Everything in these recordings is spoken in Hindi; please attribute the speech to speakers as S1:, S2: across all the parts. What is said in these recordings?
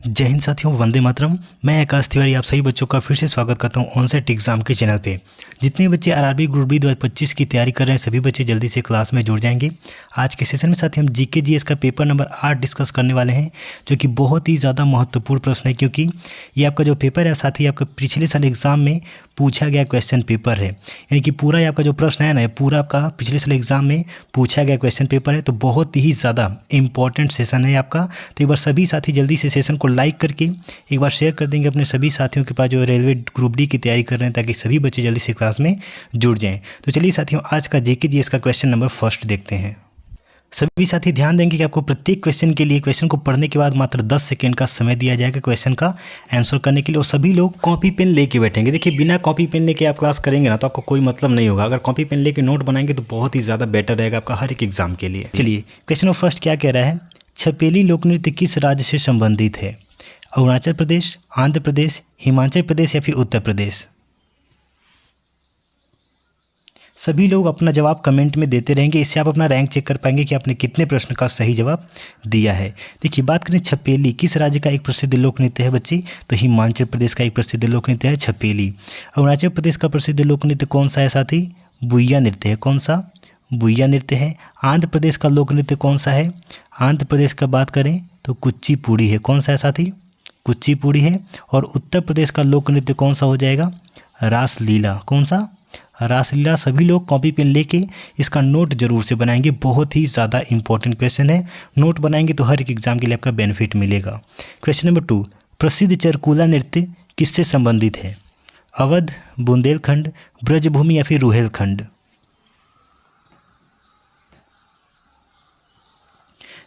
S1: जय हिंद साथियों, वंदे मातरम। मैं आकाश तिवारी आप सभी बच्चों का फिर से स्वागत करता हूं ऑनसेट एग्जाम के चैनल पे। जितने बच्चे आरआरबी ग्रुप डी 2025 की तैयारी कर रहे हैं सभी बच्चे जल्दी से क्लास में जुड़ जाएंगे। आज के सेशन में साथी हम जीके जीएस का पेपर नंबर 8 डिस्कस करने वाले हैं, जो कि बहुत ही ज़्यादा महत्वपूर्ण प्रश्न है, क्योंकि ये आपका जो पेपर है साथ ही आपका पिछले साल एग्जाम में पूछा गया क्वेश्चन पेपर है। यानी कि पूरा आपका जो प्रश्न है ना, पूरा आपका पिछले साल एग्जाम में पूछा गया क्वेश्चन पेपर है। तो बहुत ही ज़्यादा इंपॉर्टेंट सेशन है आपका। तो एक बार सभी साथी जल्दी से सेशन को लाइक करके एक बार शेयर कर देंगे अपने सभी साथियों के पास जो रेलवे ग्रुप डी की तैयारी कर रहे हैं, ताकि सभी बच्चे जल्दी से क्लास में जुड़ जाएं। तो चलिए साथियों, आज का जीके जीएस का क्वेश्चन नंबर फर्स्ट देखते हैं। सभी साथी ध्यान देंगे कि आपको प्रत्येक क्वेश्चन के लिए क्वेश्चन को पढ़ने के बाद मात्र 10 सेकंड का समय दिया जाएगा क्वेश्चन का आंसर करने के लिए। और सभी लोग कॉपी पेन लेके बैठेंगे। देखिए, बिना कॉपी पेन लेके आप क्लास करेंगे ना तो आपको कोई मतलब नहीं होगा। अगर कॉपी पेन लेके नोट बनाएंगे तो बहुत ही ज़्यादा बेटर रहेगा आपका हर एक एग्जाम के लिए। चलिए, क्वेश्चन नंबर फर्स्ट क्या कह रहा है? छपेली लोक नृत्य किस राज्य से संबंधित है? अरुणाचल प्रदेश, आंध्र प्रदेश, हिमाचल प्रदेश या फिर उत्तर प्रदेश? सभी लोग अपना जवाब कमेंट में देते रहेंगे। इससे आप अपना रैंक चेक कर पाएंगे कि आपने कितने प्रश्न का सही जवाब दिया है। देखिए, बात करें छपेली किस राज्य का एक प्रसिद्ध लोक नृत्य है बच्चे, तो हिमाचल प्रदेश का एक प्रसिद्ध लोक नृत्य है छपेली। अरुणाचल प्रदेश का प्रसिद्ध लोक नृत्य कौन सा है साथी? बुइया नृत्य है। कौन सा? बुइया नृत्य है। आंध्र प्रदेश का लोक नृत्य कौन सा है? आंध्र प्रदेश का बात करें तो कुचिपुड़ी है। कौन सा है साथी? कुचिपुड़ी है। और उत्तर प्रदेश का लोक नृत्य कौन सा हो जाएगा? रासलीला। कौन सा? रासलीला। सभी लोग कॉपी पेन लेके इसका नोट जरूर से बनाएंगे। बहुत ही ज़्यादा इंपॉर्टेंट क्वेश्चन है। नोट बनाएंगे तो हर एक एग्जाम के लिए आपका बेनिफिट मिलेगा। क्वेश्चन नंबर 2, प्रसिद्ध चरकुला नृत्य किससे संबंधित है? अवध, बुंदेलखंड, ब्रजभूमि या फिर रुहेलखंड?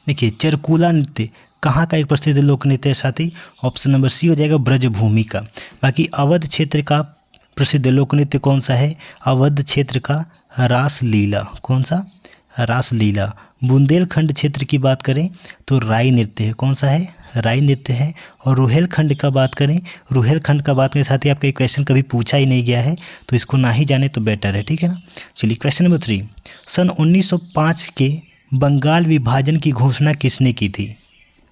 S1: देखिए, चरकुला नृत्य कहाँ का एक प्रसिद्ध लोक नृत्य है साथी? ऑप्शन नंबर सी हो जाएगा ब्रजभूमि का। बाकी अवध क्षेत्र का प्रसिद्ध लोक नृत्य कौन सा है? अवध क्षेत्र का रासलीला। कौन सा? रासलीला। बुंदेलखंड क्षेत्र की बात करें तो राई नृत्य है। कौन सा है? राई नृत्य है। और रुहेलखंड का बात करें, रुहेलखंड का बात करें साथ ही आपका क्वेश्चन कभी पूछा ही नहीं गया है, तो इसको ना ही जाने तो बेटर है। ठीक है ना। चलिए, क्वेश्चन नंबर 3, सन 1905 के बंगाल विभाजन की घोषणा किसने की थी?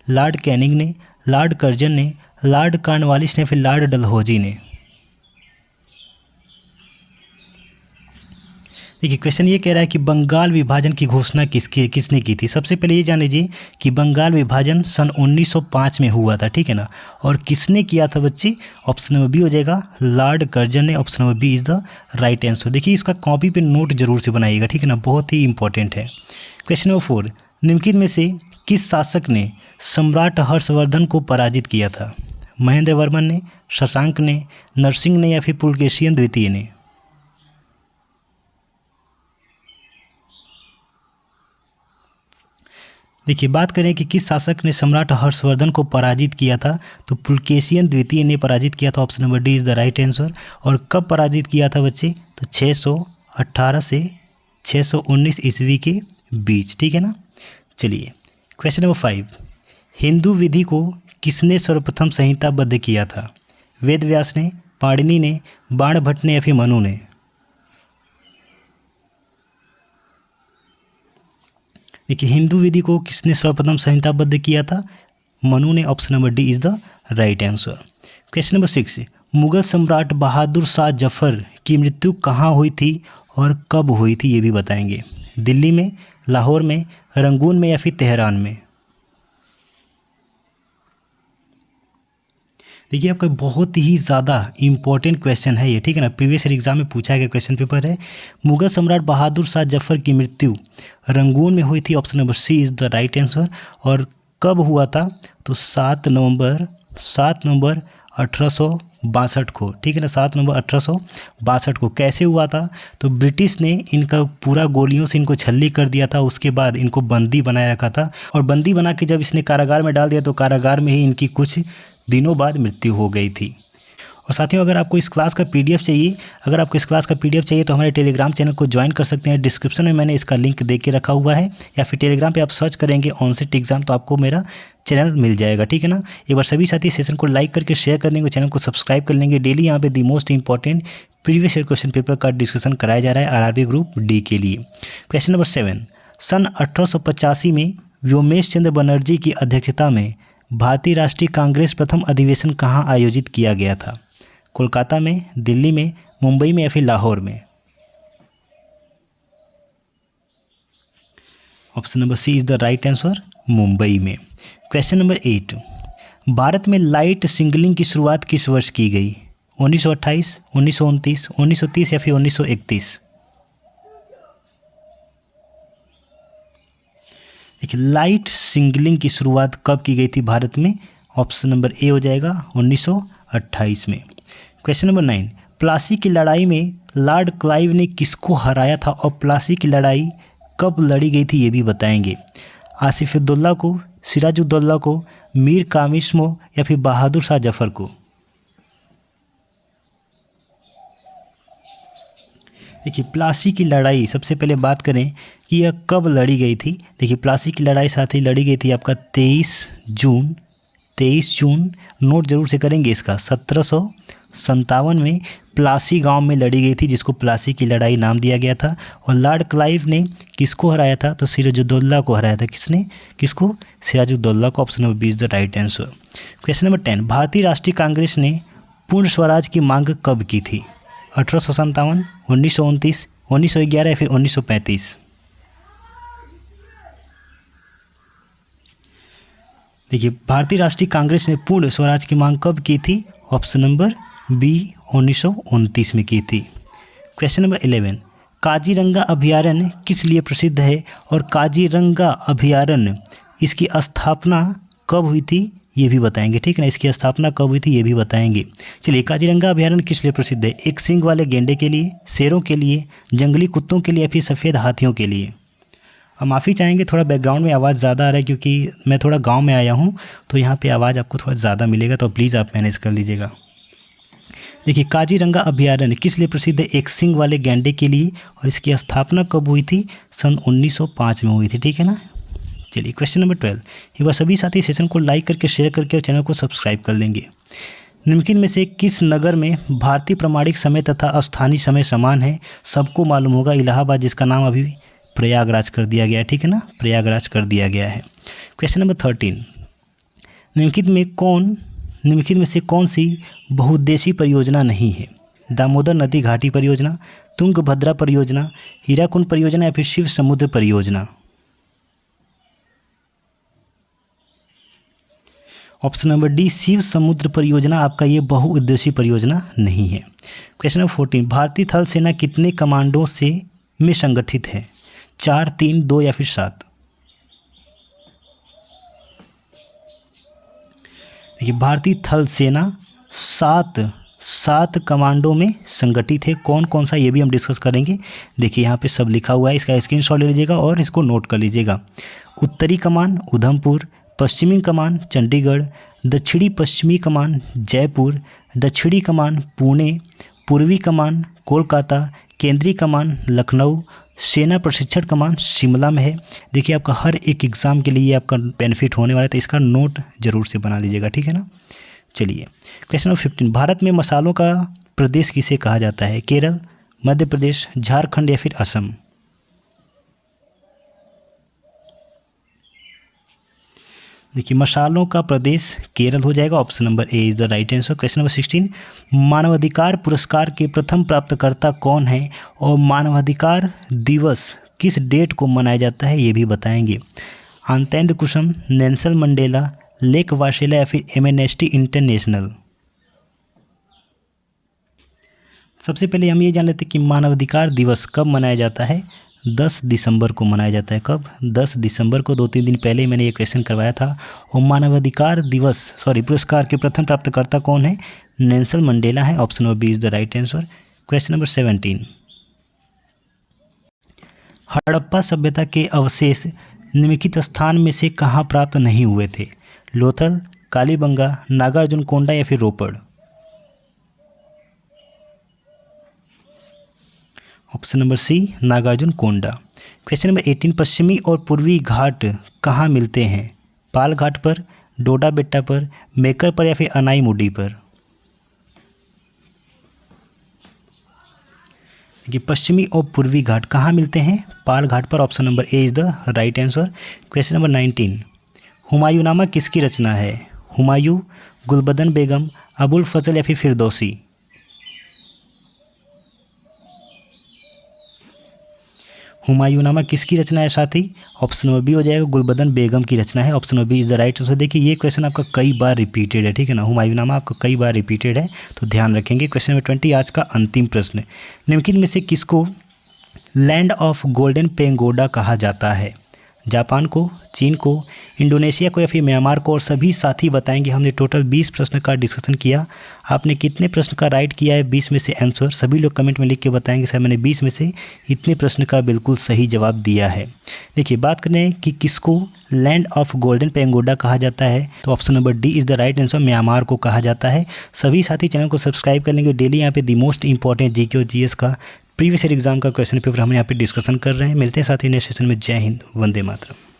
S1: लॉर्ड कैनिंग ने, लॉर्ड कर्जन ने, लॉर्ड कॉर्नवालिस ने, फिर लॉर्ड डलहौजी ने? देखिए, क्वेश्चन ये कह रहा है कि बंगाल विभाजन की घोषणा किसने की थी। सबसे पहले ये जान लीजिए कि बंगाल विभाजन सन 1905 में हुआ था। ठीक है ना। और किसने किया था बच्चे? ऑप्शन नंबर बी हो जाएगा लॉर्ड कर्जन ने। Option number B is the right answer. देखिए, इसका कॉपी पे नोट जरूर से बनाइएगा। ठीक है ना, बहुत ही इंपॉर्टेंट है। क्वेश्चन नंबर 4, निम्नलिखित में से किस शासक ने सम्राट हर्षवर्धन को पराजित किया था? महेंद्र वर्मन ने, शशांक ने, नरसिंह ने या फिर पुलकेशियन द्वितीय ने? देखिए, बात करें कि किस शासक ने सम्राट हर्षवर्धन को पराजित किया था, तो पुलकेशियन द्वितीय ने पराजित किया था। Option number D is the right answer. और कब पराजित किया था बच्चे? तो 618 से 619 ईस्वी के बीच। ठीक है ना। चलिए, क्वेश्चन नंबर 5, हिंदू विधि को किसने सर्वप्रथम संहिताबद्ध किया था? वेद व्यास ने, पाणिनि ने, बाणभट्ट ने या फिर मनु ने? देखिए, हिंदू विधि को किसने सर्वप्रथम संहिताबद्ध किया था? मनु ने। Option number D is the right answer. Question number 6, Mughal सम्राट बहादुर शाह जफर की मृत्यु कहाँ हुई थी और कब हुई थी, ये भी बताएंगे। दिल्ली में, लाहौर में, रंगून में या फिर तेहरान में? देखिए, आपका बहुत ही ज़्यादा इंपॉर्टेंट क्वेश्चन है ये। ठीक है ना, प्रीवियस ईयर एग्जाम में पूछा गया क्वेश्चन पेपर है। मुगल सम्राट बहादुर शाह जफर की मृत्यु रंगून में हुई थी। Option number C is the right answer. और कब हुआ था? तो 7 नवंबर 1862 को। ठीक है ना, 7 नवंबर 1862 को। कैसे हुआ था? तो ब्रिटिश ने इनका पूरा गोलियों से इनको छल्ली कर दिया था। उसके बाद इनको बंदी बनाए रखा था, और बंदी बना के जब इसने कारागार में डाल दिया तो कारागार में ही इनकी कुछ दिनों बाद मृत्यु हो गई थी। और साथियों, अगर आपको इस क्लास का पीडीएफ चाहिए, तो हमारे टेलीग्राम चैनल को ज्वाइन कर सकते हैं। डिस्क्रिप्शन में मैंने इसका लिंक दे के रखा हुआ है, या फिर टेलीग्राम पे आप सर्च करेंगे ऑनसेट एग्जाम तो आपको मेरा चैनल मिल जाएगा। ठीक है ना। एक बार सभी साथी सेशन को लाइक करके शेयर कर देंगे, चैनल को सब्सक्राइब कर लेंगे। डेली यहाँ पे the most important previous year question paper का डिस्कशन कराया जा रहा है आरआरबी ग्रुप डी के लिए। क्वेश्चन नंबर 7, सन 1885 में व्योमेश चंद्र बनर्जी की अध्यक्षता में भारतीय राष्ट्रीय कांग्रेस प्रथम अधिवेशन कहाँ आयोजित किया गया था? कोलकाता में, दिल्ली में, मुंबई में या फिर लाहौर में? Option number C is the right answer, Mumbai में। क्वेश्चन नंबर 8, भारत में लाइट सिग्नलिंग की शुरुआत किस वर्ष की गई? 1928, 1929, 1930 या फिर 1931? देखिए, लाइट सिग्नलिंग की शुरुआत कब की गई थी भारत में? ऑप्शन नंबर ए हो जाएगा 1928 में। क्वेश्चन नंबर 9, प्लासी की लड़ाई में लॉर्ड क्लाइव ने किसको हराया था और प्लासी की लड़ाई कब लड़ी गई थी ये भी बताएंगे। आसिफउद्दौला को, सिराजुद्दौला को, मीर कासिम या फिर बहादुर शाह जफर को? देखिए, प्लासी की लड़ाई सबसे पहले बात करें कि यह कब लड़ी गई थी। देखिए, प्लासी की लड़ाई साथ ही लड़ी गई थी आपका 23 जून, नोट जरूर से करेंगे इसका, 1757 में प्लासी गांव में लड़ी गई थी, जिसको प्लासी की लड़ाई नाम दिया गया था। और लॉर्ड क्लाइव ने किसको हराया था? तो सिराजुद्दौला को हराया था। किसने? किसको? सिराजुद्दौला को। Option number B is the right answer. Question number 10, भारतीय राष्ट्रीय कांग्रेस ने पूर्ण स्वराज की मांग कब की थी? 1857, 1929, 1911 या फिर 1935? देखिए, भारतीय राष्ट्रीय कांग्रेस ने पूर्ण स्वराज की मांग कब की थी? ऑप्शन नंबर बी 1929 में की थी। क्वेश्चन नंबर 11, काजीरंगा अभयारण्य किस लिए प्रसिद्ध है और काजीरंगा अभयारण्य इसकी स्थापना कब हुई थी ये भी बताएंगे, ठीक है ना। इसकी स्थापना कब हुई थी ये भी बताएंगे। चलिए, काजीरंगा अभयारण्य किस लिए प्रसिद्ध है? एक सींग वाले गेंडे के लिए, शेरों के लिए, जंगली कुत्तों के लिए या फिर सफ़ेद हाथियों के लिए? हम माफ़ी चाहेंगे, थोड़ा बैकग्राउंड में आवाज़ ज़्यादा आ रहा है क्योंकि मैं थोड़ा गांव में आया हूं, तो यहाँ पे आवाज़ आपको थोड़ा ज़्यादा मिलेगा, तो प्लीज़ आप मैनेज कर लीजिएगा। देखिए, काजीरंगा अभयारण्य किस लिए प्रसिद्ध है? एक सींग वाले गेंडे के लिए, और इसकी स्थापना कब हुई थी? सन 1905 में हुई थी, ठीक है ना। चलिए, क्वेश्चन नंबर 12, एक बार सभी साथी सेशन को लाइक करके, शेयर करके और चैनल को सब्सक्राइब कर लेंगे। निम्नलिखित में से किस नगर में भारतीय प्रमाणिक समय तथा स्थानीय समय समान है? सबको मालूम होगा, इलाहाबाद, जिसका नाम अभी प्रयागराज कर दिया गया है, ठीक है ना, प्रयागराज कर दिया गया है। क्वेश्चन नंबर 13, निम्नलिखित में से कौन सी बहुउद्देशीय परियोजना नहीं है? दामोदर नदी घाटी परियोजना, तुंगभद्रा परियोजना, हीराकुंड परियोजना या फिर शिव समुद्र परियोजना? ऑप्शन नंबर डी शिव समुद्र परियोजना आपका ये बहुउद्देशीय परियोजना नहीं है। क्वेश्चन नंबर 14, भारतीय थल सेना कितने कमांडों में संगठित है? 4, 3, 2 या फिर 7? देखिए, भारतीय थल सेना 7 कमांडों में संगठित है। कौन कौन सा ये भी हम डिस्कस करेंगे। देखिए, यहाँ पे सब लिखा हुआ है, इसका स्क्रीनशॉट ले लीजिएगा और इसको नोट कर लीजिएगा। उत्तरी कमान उधमपुर, पश्चिमी कमान चंडीगढ़, दक्षिणी पश्चिमी कमान जयपुर, दक्षिणी कमान पुणे, पूर्वी कमान कोलकाता, केंद्रीय कमान लखनऊ, सेना प्रशिक्षण कमान शिमला में है। देखिए, आपका हर एक एग्ज़ाम के लिए आपका बेनिफिट होने वाला है, तो इसका नोट जरूर से बना लीजिएगा, ठीक है ना। चलिए, क्वेश्चन नंबर 15, भारत में मसालों का प्रदेश किसे कहा जाता है? केरल, मध्य प्रदेश, झारखंड या फिर असम? देखिए, मसालों का प्रदेश केरल हो जाएगा। Option number A is the right answer. Question number 16, मानवाधिकार पुरस्कार के प्रथम प्राप्तकर्ता कौन है और मानवाधिकार दिवस किस डेट को मनाया जाता है ये भी बताएंगे। आनंद कुशम, नेल्सन मंडेला, लेक वाशेला या फिर एमनेस्टी इंटरनेशनल? सबसे पहले हम ये जान लेते हैं कि मानवाधिकार दिवस कब मनाया जाता है। 10 दिसंबर को मनाया जाता है। कब? 10 दिसंबर को। 2-3 दिन पहले मैंने ये क्वेश्चन करवाया था। और मानवाधिकार पुरस्कार के प्रथम प्राप्तकर्ता कौन है? नेल्सन मंडेला है। Option number B is the right answer. Question number 17, Harappa सभ्यता के अवशेष निम्नलिखित स्थान में से कहाँ प्राप्त नहीं हुए थे? लोथल, कालीबंगा, नागार्जुन कोंडा या फिर रोपड़? ऑप्शन नंबर सी नागार्जुन कोंडा। क्वेश्चन नंबर 18, पश्चिमी और पूर्वी घाट कहाँ मिलते हैं? पाल घाट पर, डोडा बेट्टा पर, मेकर पर या फिर अनाई मुडी पर? देखिए, पश्चिमी और पूर्वी घाट कहाँ मिलते हैं? पाल घाट पर। Option number A is the right answer. Question number 19, हुमायूंनामा किसकी रचना है? हुमायूं, गुलबदन बेगम, अबुल फजल या फिर फिरदौसी? हुमायूंनामा किसकी रचना है साथी? ऑप्शन नंबर बी हो जाएगा, गुलबदन बेगम की रचना है। Option number B is the right answer. देखिए ये क्वेश्चन आपका कई बार रिपीटेड है, ठीक है ना, हुमायूंनामा आपका कई बार रिपीटेड है, तो ध्यान रखेंगे। क्वेश्चन नंबर 20 आज का अंतिम प्रश्न, निम्नलिखित में से किसको लैंड ऑफ गोल्डन पेगोडा कहा जाता है? जापान को, चीन को, इंडोनेशिया को या फिर म्यांमार को? और सभी साथी बताएंगे। हमने टोटल 20 प्रश्न का डिस्कशन किया, आपने कितने प्रश्न का राइट किया है 20 में से आंसर? सभी लोग कमेंट में लिख के बताएंगे सर मैंने 20 में से इतने प्रश्न का बिल्कुल सही जवाब दिया है। देखिए बात करें कि किसको लैंड ऑफ गोल्डन पेगोडा कहा जाता है, तो option number D is the right answer, Myanmar को कहा जाता है। सभी साथी चैनल को सब्सक्राइब कर लेंगे। डेली यहाँ पे दी मोस्ट इंपॉर्टेंट जीके और जीएस का प्रीवियस ईयर एग्जाम का क्वेश्चन पेपर हम यहाँ पे डिस्कशन कर रहे हैं। मिलते हैं साथी नेक्स्ट सेशन में। जय हिंद, वंदे मातरम।